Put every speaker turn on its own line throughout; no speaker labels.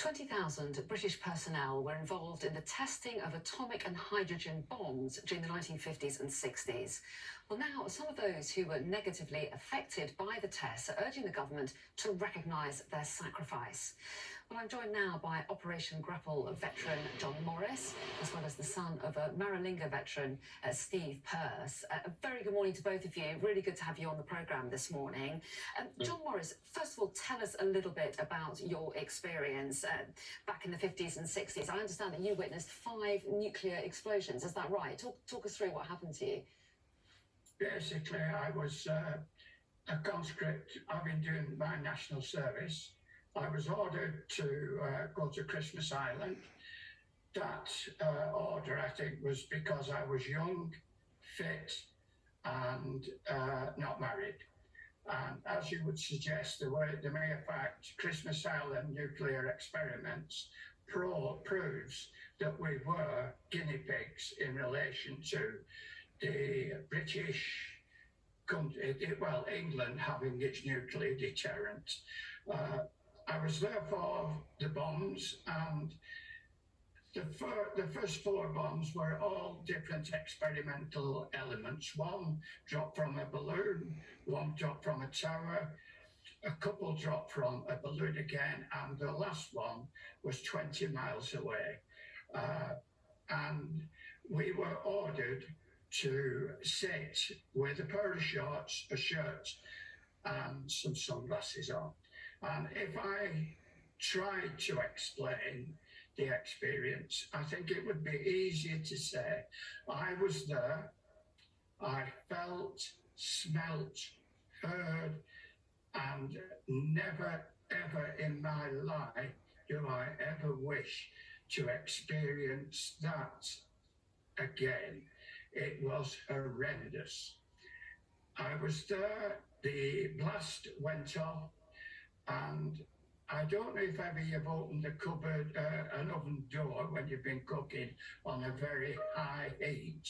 20,000 British personnel were involved in the testing of atomic and hydrogen bombs during the 1950s and 60s. Well, now some of those who were negatively affected by the tests are urging the government to recognise their sacrifice. Well, I'm joined now by Operation Grapple veteran John Morris, as well as the son of a Maralinga veteran, Steve Pearce. A very good morning to both of you. Really good to have you on the programme this morning. John Morris, first of all, tell us a little bit about your experience back in the 50s and 60s. I understand that you witnessed 5 nuclear explosions. Is that right? Talk us through what happened to you.
Basically, I was a conscript, having done my national service. I was ordered to go to Christmas Island. That order, I think, was because I was young, fit, and not married. And as you would suggest, the mere fact Christmas Island nuclear experiments proves that we were guinea pigs in relation to the British country, well, England having its nuclear deterrent. I was there for the bombs, and the first 4 bombs were all different experimental elements. One dropped from a balloon, one dropped from a tower, a couple dropped from a balloon again, and the last one was 20 miles away. And we were ordered to sit with a pair of shorts, a shirt, and some sunglasses on. And if I tried to explain the experience, I think it would be easier to say I was there, I felt, smelt, heard, and never, ever in my life do I ever wish to experience that again. It was horrendous. I was there, the blast went off, and I don't know if ever you've opened a cupboard, an oven door when you've been cooking on a very high heat.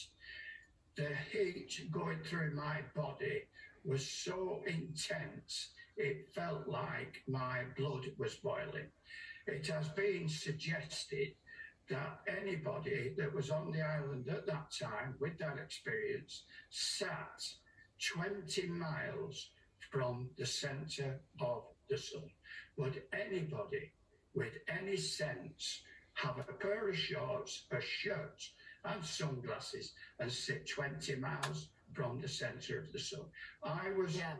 The heat going through my body was so intense, it felt like my blood was boiling. It has been suggested that anybody that was on the island at that time with that experience sat 20 miles from the centre of the sun. Would anybody with any sense have a pair of shorts, a shirt and sunglasses and sit 20 miles from the centre of the sun? I was...
Yeah,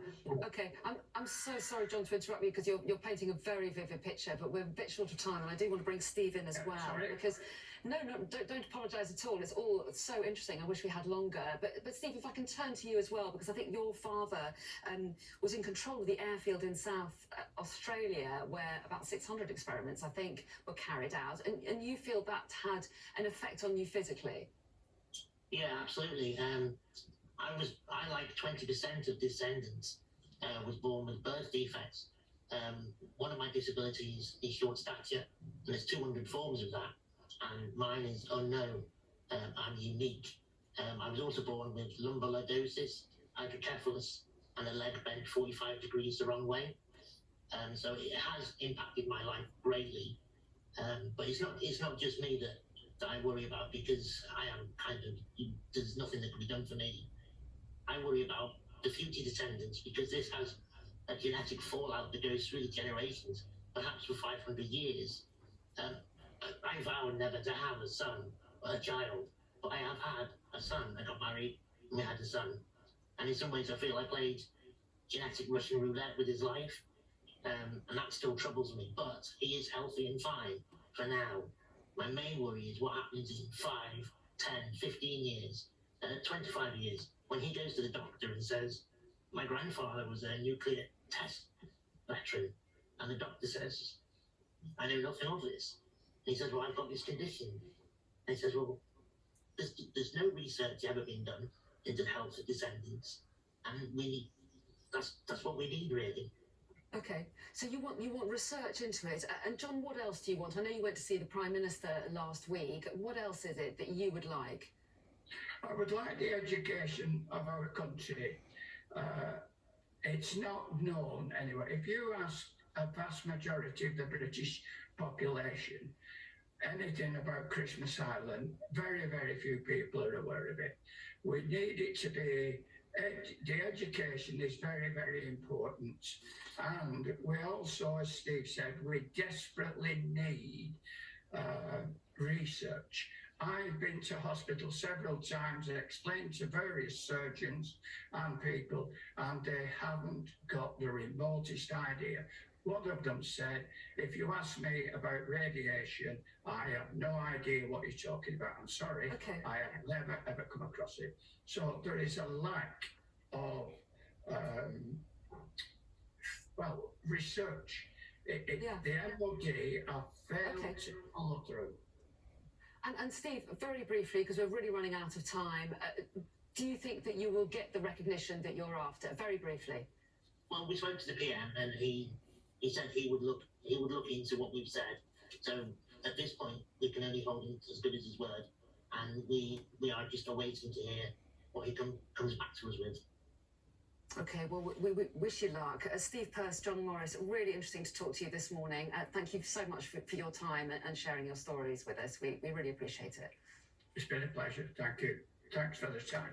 OK. I'm so sorry, John, to interrupt you, because you're painting a very vivid picture, but we're a bit short of time, and I do want to bring Steve in as well.
Sorry.
Because no, don't apologise at all. It's all so interesting. I wish we had longer. But Steve, if I can turn to you as well, because I think your father was in control of the airfield in South Australia, where about 600 experiments, I think, were carried out, and you feel that had an effect on you physically?
Yeah, absolutely. I like 20% of descendants was born with birth defects. One of my disabilities is short stature, and there's 200 forms of that, and mine is unknown. I'm unique. I was also born with lumbar lordosis, hydrocephalus, and a leg bent 45 degrees the wrong way. So it has impacted my life greatly. But it's not just me that I worry about, because I am there's nothing that can be done for me. I worry about the future descendants, because this has a genetic fallout that goes through generations, perhaps for 500 years. I vowed never to have a son or a child, but I have had a son. I got married and we had a son. And in some ways I feel I played genetic Russian roulette with his life, and that still troubles me. But he is healthy and fine for now. My main worry is what happens in 5, 10, 15 years, 25 years, when he goes to the doctor and says, my grandfather was a nuclear test veteran, and the doctor says, I know nothing of this. And he says, well, I've got this condition. And he says, well, there's no research ever been done into the health of descendants, and that's what we need, really.
OK, so you want research into it. And John, what else do you want? I know you went to see the Prime Minister last week. What else is it that you would like?
I would like the education of our country. It's not known anyway. If you ask a vast majority of the British population anything about Christmas Island. Very, very few people are aware of it. We need it to be, the education is very, very important. And we also, as Steve said, we desperately need research. I've been to hospital several times and explained to various surgeons and people, and they haven't got the remotest idea. One of them said, if you ask me about radiation, I have no idea what you're talking about. I'm sorry.
Okay.
I have never, ever come across it. So there is a lack of, research.
Yeah.
The MOD are failed to follow through.
And Steve, very briefly, because we're really running out of time, do you think that you will get the recognition that you're after? Very briefly.
Well, we spoke to the PM, and he said he would look into what we've said. So at this point, we can only hold him as good as his word, and we are just awaiting to hear what he comes back to us with.
Okay, well, we wish you luck. Steve Pearce, John Morris, really interesting to talk to you this morning. Thank you so much for your time and sharing your stories with us. We really appreciate it.
It's been a pleasure. Thank you. Thanks for the time.